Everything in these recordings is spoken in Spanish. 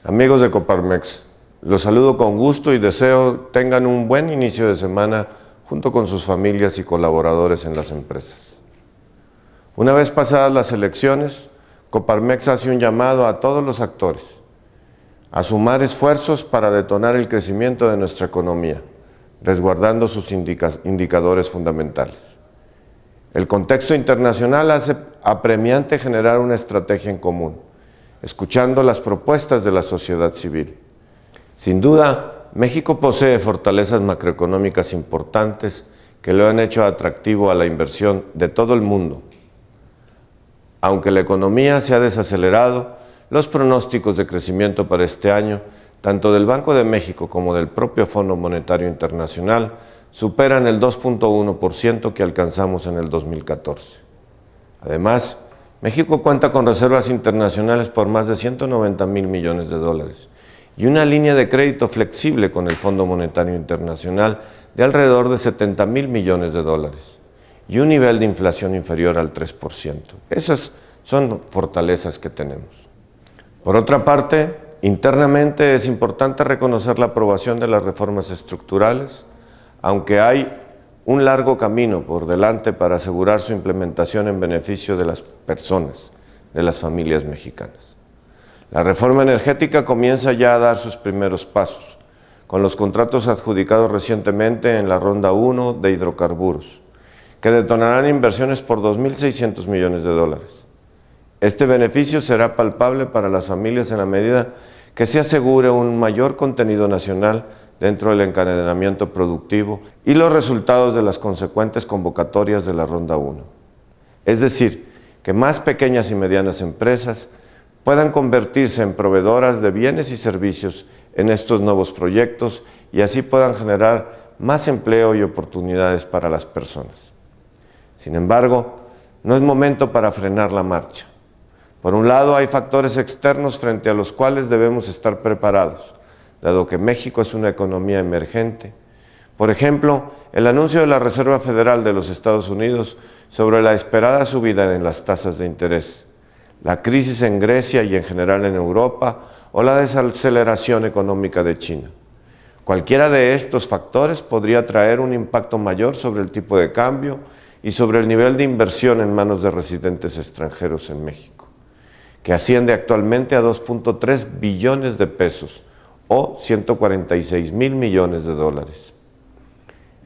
Amigos de Coparmex, los saludo con gusto y deseo tengan un buen inicio de semana junto con sus familias y colaboradores en las empresas. Una vez pasadas las elecciones, Coparmex hace un llamado a todos los actores a sumar esfuerzos para detonar el crecimiento de nuestra economía, resguardando sus indicadores fundamentales. El contexto internacional hace apremiante generar una estrategia en común, escuchando las propuestas de la sociedad civil. Sin duda, México posee fortalezas macroeconómicas importantes que lo han hecho atractivo a la inversión de todo el mundo. Aunque la economía se ha desacelerado, los pronósticos de crecimiento para este año, tanto del Banco de México como del propio Fondo Monetario Internacional, superan el 2.1% que alcanzamos en el 2014. Además, México cuenta con reservas internacionales por más de 190,000 millones de dólares y una línea de crédito flexible con el Fondo Monetario Internacional de alrededor de 70,000 millones de dólares y un nivel de inflación inferior al 3%. Esas son fortalezas que tenemos. Por otra parte, internamente es importante reconocer la aprobación de las reformas estructurales, aunque hay un largo camino por delante para asegurar su implementación en beneficio de las personas, de las familias mexicanas. La reforma energética comienza ya a dar sus primeros pasos, con los contratos adjudicados recientemente en la Ronda 1 de hidrocarburos, que detonarán inversiones por 2.600 millones de dólares. Este beneficio será palpable para las familias en la medida que se asegure un mayor contenido nacional dentro del encadenamiento productivo y los resultados de las consecuentes convocatorias de la Ronda 1. Es decir, que más pequeñas y medianas empresas puedan convertirse en proveedoras de bienes y servicios en estos nuevos proyectos y así puedan generar más empleo y oportunidades para las personas. Sin embargo, no es momento para frenar la marcha. Por un lado, hay factores externos frente a los cuales debemos estar preparados, dado que México es una economía emergente. Por ejemplo, el anuncio de la Reserva Federal de los Estados Unidos sobre la esperada subida en las tasas de interés, la crisis en Grecia y en general en Europa o la desaceleración económica de China. Cualquiera de estos factores podría traer un impacto mayor sobre el tipo de cambio y sobre el nivel de inversión en manos de residentes extranjeros en México, que asciende actualmente a 2.3 billones de pesos, o 146,000 millones de dólares,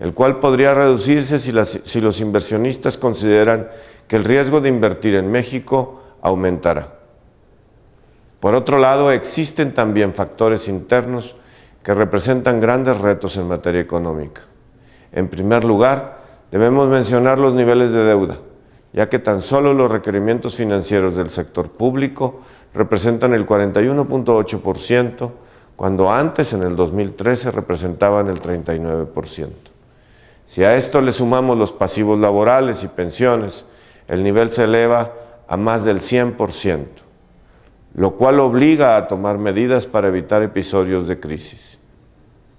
el cual podría reducirse si los inversionistas consideran que el riesgo de invertir en México aumentará. Por otro lado, existen también factores internos que representan grandes retos en materia económica. En primer lugar, debemos mencionar los niveles de deuda, ya que tan solo los requerimientos financieros del sector público representan el 41.8%, cuando antes, en el 2013, representaban el 39%. Si a esto le sumamos los pasivos laborales y pensiones, el nivel se eleva a más del 100%, lo cual obliga a tomar medidas para evitar episodios de crisis.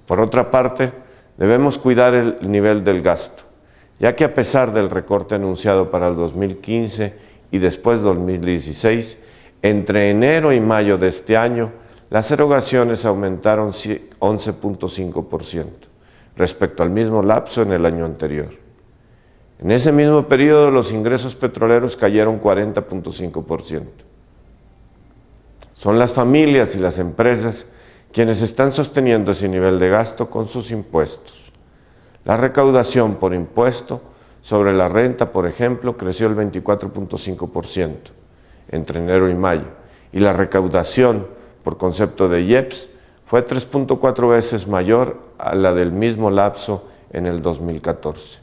Por otra parte, debemos cuidar el nivel del gasto, ya que a pesar del recorte anunciado para el 2015 y después 2016, entre enero y mayo de este año, las erogaciones aumentaron 11.5% respecto al mismo lapso en el año anterior. En ese mismo periodo, los ingresos petroleros cayeron 40.5%. Son las familias y las empresas quienes están sosteniendo ese nivel de gasto con sus impuestos. La recaudación por impuesto sobre la renta, por ejemplo, creció el 24.5% entre enero y mayo, y la recaudación por concepto de IEPS fue 3.4 veces mayor a la del mismo lapso en el 2014.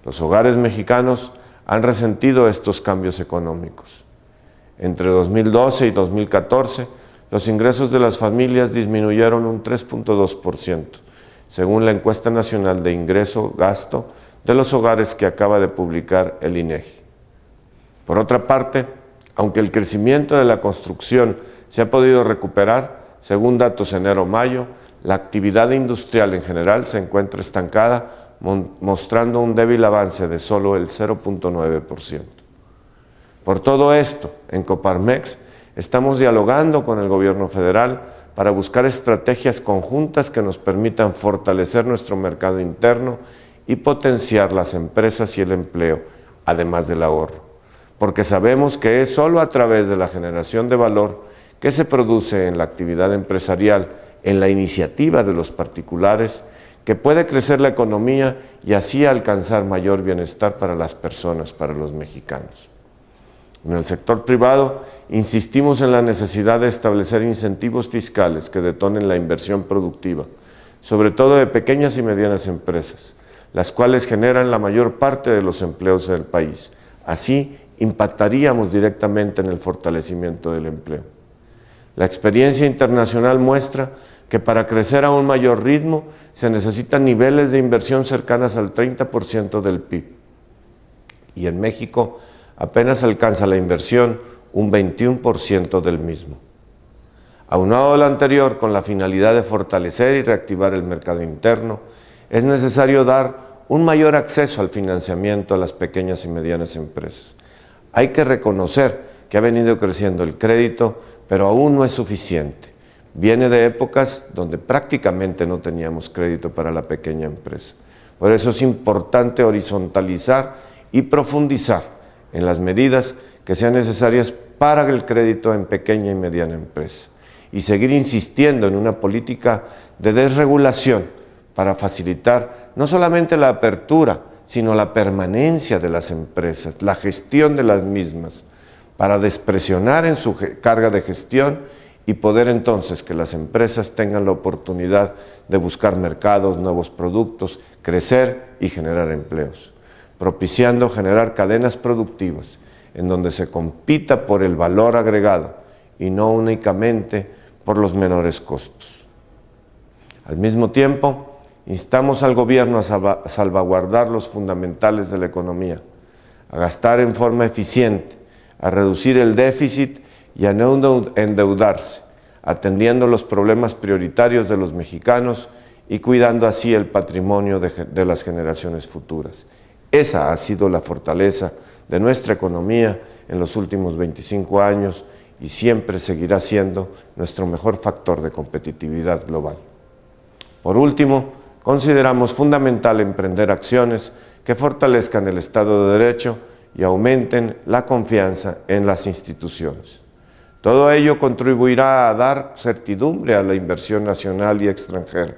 Los hogares mexicanos han resentido estos cambios económicos. Entre 2012 y 2014, los ingresos de las familias disminuyeron un 3.2%, según la encuesta nacional de ingreso-gasto de los hogares que acaba de publicar el INEGI. Por otra parte, aunque el crecimiento de la construcción se ha podido recuperar, según datos enero-mayo, la actividad industrial en general se encuentra estancada, mostrando un débil avance de solo el 0.9%. Por todo esto, en Coparmex Estamos dialogando con el gobierno federal para buscar estrategias conjuntas que nos permitan fortalecer nuestro mercado interno y potenciar las empresas y el empleo, además del ahorro. Porque sabemos que es solo a través de la generación de valor que se produce en la actividad empresarial, en la iniciativa de los particulares, que puede crecer la economía y así alcanzar mayor bienestar para las personas, para los mexicanos. En el sector privado, insistimos en la necesidad de establecer incentivos fiscales que detonen la inversión productiva, sobre todo de pequeñas y medianas empresas, las cuales generan la mayor parte de los empleos del país. Así, impactaríamos directamente en el fortalecimiento del empleo. La experiencia internacional muestra que para crecer a un mayor ritmo se necesitan niveles de inversión cercanas al 30% del PIB. Y en México apenas alcanza la inversión un 21% del mismo. Aunado a lo anterior, con la finalidad de fortalecer y reactivar el mercado interno, es necesario dar un mayor acceso al financiamiento a las pequeñas y medianas empresas. Hay que reconocer que ha venido creciendo el crédito, pero aún no es suficiente. Viene de épocas donde prácticamente no teníamos crédito para la pequeña empresa. Por eso es importante horizontalizar y profundizar en las medidas que sean necesarias para el crédito en pequeña y mediana empresa y seguir insistiendo en una política de desregulación para facilitar no solamente la apertura, sino la permanencia de las empresas, la gestión de las mismas, para despresionar en su carga de gestión y poder entonces que las empresas tengan la oportunidad de buscar mercados, nuevos productos, crecer y generar empleos, propiciando generar cadenas productivas en donde se compita por el valor agregado y no únicamente por los menores costos. Al mismo tiempo, instamos al gobierno a salvaguardar los fundamentales de la economía, a gastar en forma eficiente, a reducir el déficit y a no endeudarse, atendiendo los problemas prioritarios de los mexicanos y cuidando así el patrimonio de las generaciones futuras. Esa ha sido la fortaleza de nuestra economía en los últimos 25 años y siempre seguirá siendo nuestro mejor factor de competitividad global. Por último, consideramos fundamental emprender acciones que fortalezcan el Estado de Derecho y aumenten la confianza en las instituciones. Todo ello contribuirá a dar certidumbre a la inversión nacional y extranjera,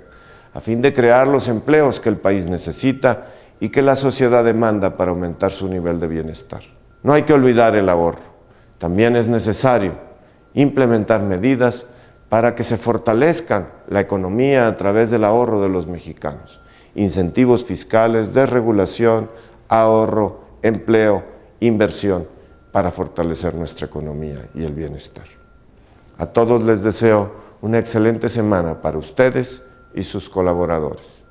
a fin de crear los empleos que el país necesita y que la sociedad demanda para aumentar su nivel de bienestar. No hay que olvidar el ahorro. También es necesario implementar medidas para que se fortalezca la economía a través del ahorro de los mexicanos. Incentivos fiscales, desregulación, ahorro, empleo, inversión para fortalecer nuestra economía y el bienestar. A todos les deseo una excelente semana para ustedes y sus colaboradores.